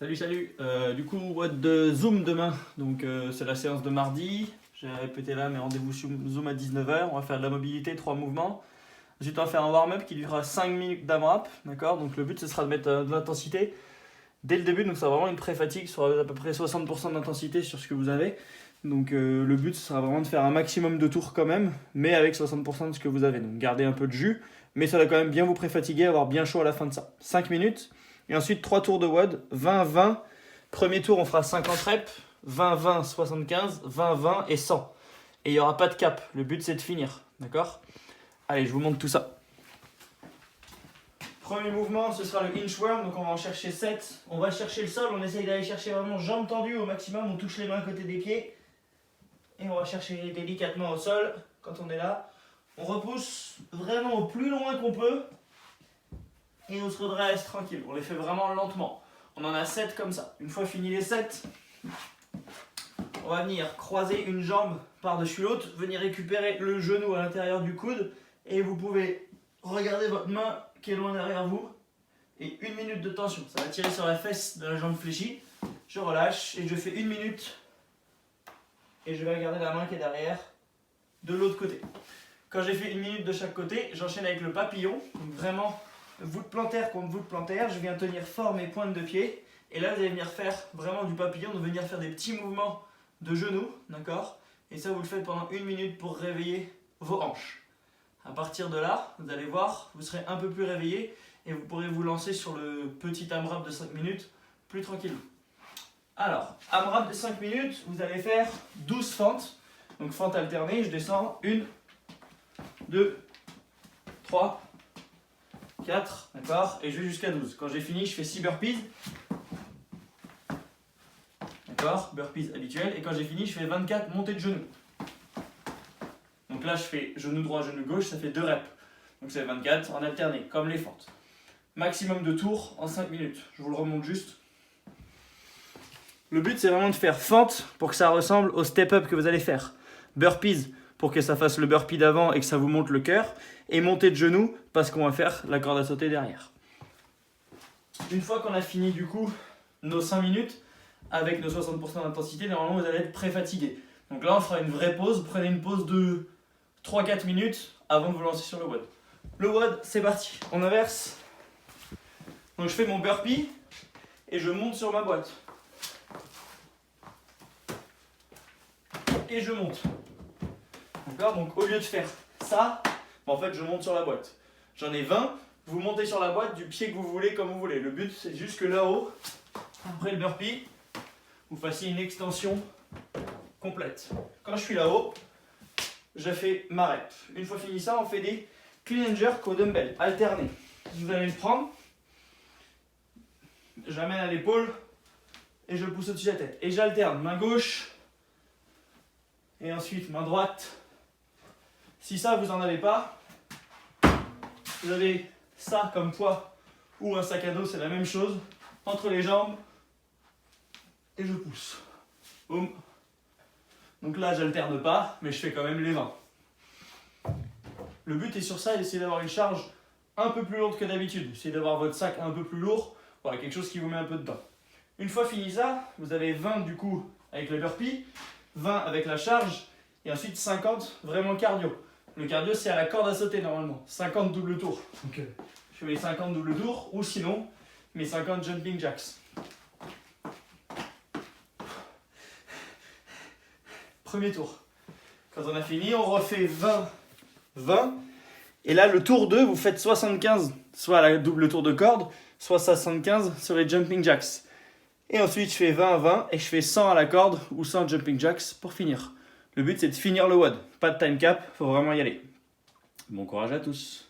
Salut, salut. Du coup, WOD de Zoom demain. Donc, c'est la séance de mardi. J'ai répété là mes rendez-vous Zoom à 19h. On va faire de la mobilité, 3 mouvements. Ensuite, on va faire un warm-up qui durera 5 minutes d'AMRAP. D'accord. Donc, le but, ce sera de mettre de l'intensité dès le début. Donc, ça sera vraiment une pré-fatigue sur à peu près 60% d'intensité sur ce que vous avez. Donc, le but, ce sera vraiment de faire un maximum de tours quand même, mais avec 60% de ce que vous avez. Donc, gardez un peu de jus, mais ça va quand même bien vous pré-fatiguer, avoir bien chaud à la fin de ça. 5 minutes. Et ensuite, 3 tours de WOD, 20-20. Premier tour, on fera 50 reps, 20-20, 75, 20-20 et 100. Et il n'y aura pas de cap. Le but, c'est de finir. D'accord ? Allez, je vous montre tout ça. Premier mouvement, ce sera le inchworm. Donc, on va en chercher 7. On va chercher le sol. On essaye d'aller chercher vraiment jambes tendues au maximum. On touche les mains à côté des pieds. Et on va chercher délicatement au sol quand on est là. On repousse vraiment au plus loin qu'on peut. Et on se redresse tranquille. On les fait vraiment lentement. On en a 7 comme ça. Une fois fini les 7, on va venir croiser une jambe par-dessus l'autre, venir récupérer le genou à l'intérieur du coude. Et vous pouvez regarder votre main qui est loin derrière vous. Et 1 minute de tension. Ça va tirer sur la fesse de la jambe fléchie. Je relâche et je fais 1 minute. Et je vais regarder la main qui est derrière de l'autre côté. Quand j'ai fait 1 minute de chaque côté, j'enchaîne avec le papillon. Donc vraiment, voûte plantaire contre voûte plantaire. Je viens tenir fort mes pointes de pied. Et là, vous allez venir faire vraiment du papillon. Donc venir faire des petits mouvements de genoux. D'accord ? Et ça, vous le faites pendant 1 minute pour réveiller vos hanches. À partir de là, vous allez voir, vous serez un peu plus réveillé. Et vous pourrez vous lancer sur le petit AMRAP de 5 minutes plus tranquillement. Alors, AMRAP de 5 minutes, vous allez faire 12 fentes. Donc fente alternée, je descends 1, 2, 3, 4, d'accord, et je vais jusqu'à 12. Quand j'ai fini, je fais 6 burpees. D'accord, burpees habituels. Et quand j'ai fini, je fais 24 montées de genoux. Donc là, je fais genou droit, genou gauche, ça fait 2 reps. Donc c'est 24 en alterné, comme les fentes. Maximum de tours en 5 minutes. Je vous le remonte juste. Le but, c'est vraiment de faire fente pour que ça ressemble au step-up que vous allez faire. Burpees pour que ça fasse le burpee d'avant et que ça vous monte le cœur. Et montée de genoux parce qu'on va faire la corde à sauter derrière. Une fois qu'on a fini du coup nos 5 minutes avec nos 60% d'intensité, normalement vous allez être pré-fatigué. Donc là, on fera une vraie pause. Prenez une pause de 3-4 minutes avant de vous lancer sur le WOD. Le WOD, c'est parti. On inverse. Donc je fais mon burpee et je monte sur ma boîte. Et je monte. D'accord ? Donc au lieu de faire ça, en fait je monte sur la boîte. J'en ai 20, vous montez sur la boîte du pied que vous voulez comme vous voulez. Le but c'est juste que là-haut, après le burpee, vous fassiez une extension complète. Quand je suis là-haut, je fais ma rep. Une fois fini ça, on fait des clean and jerk au dumbbell, alternés. Vous allez le prendre, j'amène à l'épaule et je le pousse au-dessus de la tête. Et j'alterne, main gauche, et ensuite main droite. Si ça vous n'en avez pas, vous avez ça comme poids ou un sac à dos, c'est la même chose. Entre les jambes et je pousse. Boum. Donc là j'alterne pas, mais je fais quand même les 20. Le but est sur ça, d'essayer d'avoir une charge un peu plus lourde que d'habitude. Essayez d'avoir votre sac un peu plus lourd, voilà, quelque chose qui vous met un peu dedans. Une fois fini ça, vous avez 20 du coup avec le burpee, 20 avec la charge, et ensuite 50 vraiment cardio. Le cardio c'est à la corde à sauter normalement, 50 double tours. Donc je fais mes 50 double tours, ou sinon mes 50 jumping jacks. Premier tour. Quand on a fini, on refait 20, 20. Et là, le tour 2, vous faites 75, soit la double tour de corde, soit 75 sur les jumping jacks. Et ensuite, je fais 20 à 20 et je fais 100 à la corde ou 100 jumping jacks pour finir. Le but, c'est de finir le WOD. Pas de time cap, faut vraiment y aller. Bon courage à tous.